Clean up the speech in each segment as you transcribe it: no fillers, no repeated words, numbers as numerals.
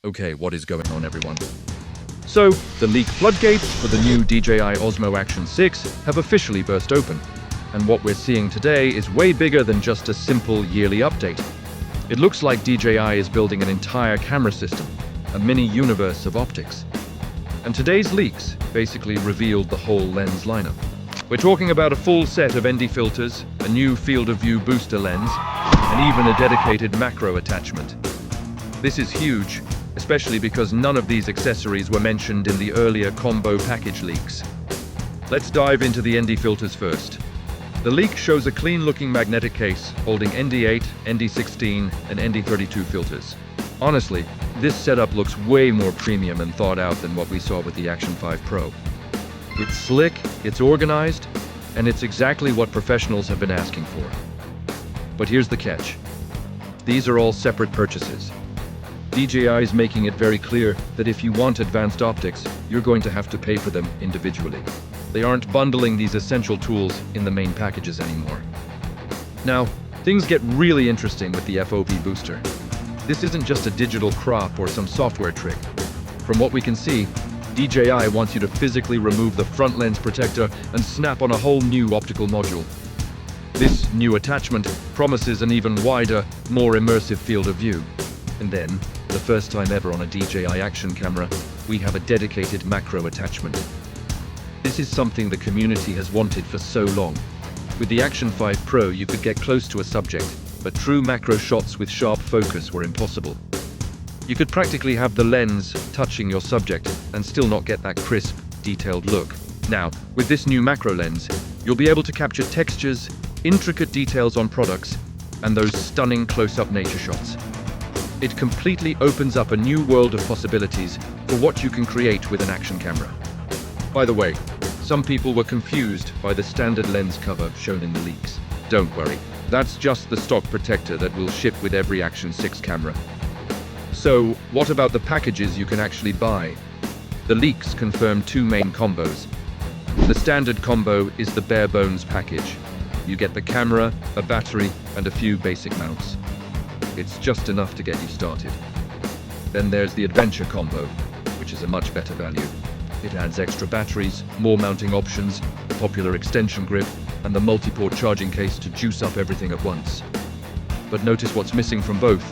Okay, what is going on, everyone? So, the leak floodgates for the new DJI Osmo Action 6 have officially burst open, and what we're seeing today is way bigger than just a simple yearly update. It looks like DJI is building an entire camera system, a mini universe of optics. And today's leaks basically revealed the whole lens lineup. We're talking about a full set of ND filters, a new field of view booster lens, and even a dedicated macro attachment. This is huge, especially because none of these accessories were mentioned in the earlier combo package leaks. Let's dive into the ND filters first. The leak shows a clean-looking magnetic case holding ND8, ND16, and ND32 filters. Honestly, this setup looks way more premium and thought out than what we saw with the Action 5 Pro. It's slick, it's organized, and it's exactly what professionals have been asking for. But here's the catch. These are all separate purchases. DJI is making it very clear that if you want advanced optics, you're going to have to pay for them individually. They aren't bundling these essential tools in the main packages anymore. Now, things get really interesting with the FOV booster. This isn't just a digital crop or some software trick. From what we can see, DJI wants you to physically remove the front lens protector and snap on a whole new optical module. This new attachment promises an even wider, more immersive field of view. And then, the first time ever on a DJI Action camera, we have a dedicated macro attachment. This is something the community has wanted for so long. With the Action 5 Pro, you could get close to a subject, but true macro shots with sharp focus were impossible. You could practically have the lens touching your subject and still not get that crisp, detailed look. Now, with this new macro lens, you'll be able to capture textures, intricate details on products, and those stunning close-up nature shots. It completely opens up a new world of possibilities for what you can create with an action camera. By the way, some people were confused by the standard lens cover shown in the leaks. Don't worry, that's just the stock protector that will ship with every Action 6 camera. So, what about the packages you can actually buy? The leaks confirm two main combos. The standard combo is the bare bones package. You get the camera, a battery, and a few basic mounts. It's just enough to get you started. Then there's the Adventure combo, which is a much better value. It adds extra batteries, more mounting options, a popular extension grip, and the multi-port charging case to juice up everything at once. But notice what's missing from both.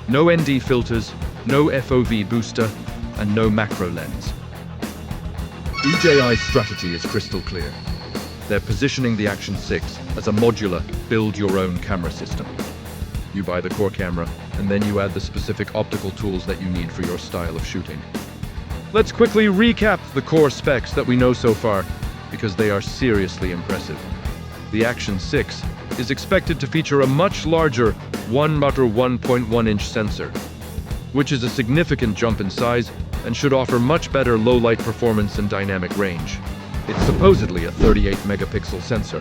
No ND filters, no FOV booster, and no macro lens. DJI's strategy is crystal clear. They're positioning the Action 6 as a modular, build-your-own camera system. You buy the core camera, and then you add the specific optical tools that you need for your style of shooting. Let's quickly recap the core specs that we know so far, because they are seriously impressive. The Action 6 is expected to feature a much larger 1.1-inch sensor, which is a significant jump in size and should offer much better low-light performance and dynamic range. It's supposedly a 38-megapixel sensor.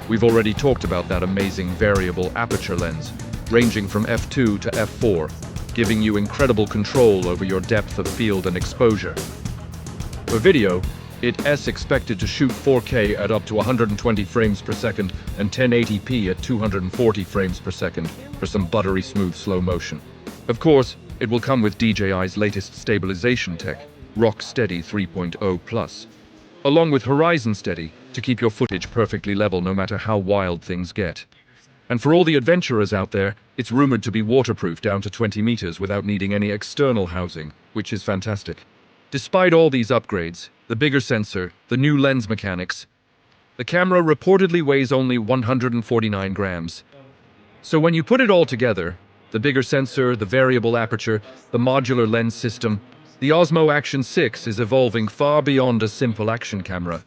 We've already talked about that amazing variable aperture lens, ranging from f2 to f4, giving you incredible control over your depth of field and exposure. For video, it's expected to shoot 4K at up to 120 frames per second and 1080p at 240 frames per second for some buttery smooth slow motion. Of course, it will come with DJI's latest stabilization tech, RockSteady 3.0+, along with Horizon Steady to keep your footage perfectly level no matter how wild things get. And for all the adventurers out there, it's rumored to be waterproof down to 20 meters without needing any external housing, which is fantastic. Despite all these upgrades, the bigger sensor, the new lens mechanics, the camera reportedly weighs only 149 grams. So when you put it all together, the bigger sensor, the variable aperture, the modular lens system, the Osmo Action 6 is evolving far beyond a simple action camera.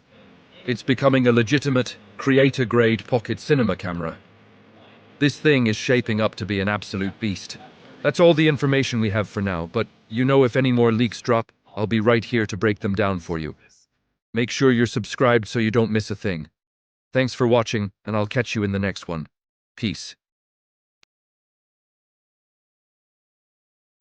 It's becoming a legitimate, creator-grade pocket cinema camera. This thing is shaping up to be an absolute beast. That's all the information we have for now, but you know if any more leaks drop, I'll be right here to break them down for you. Make sure you're subscribed so you don't miss a thing. Thanks for watching, and I'll catch you in the next one. Peace.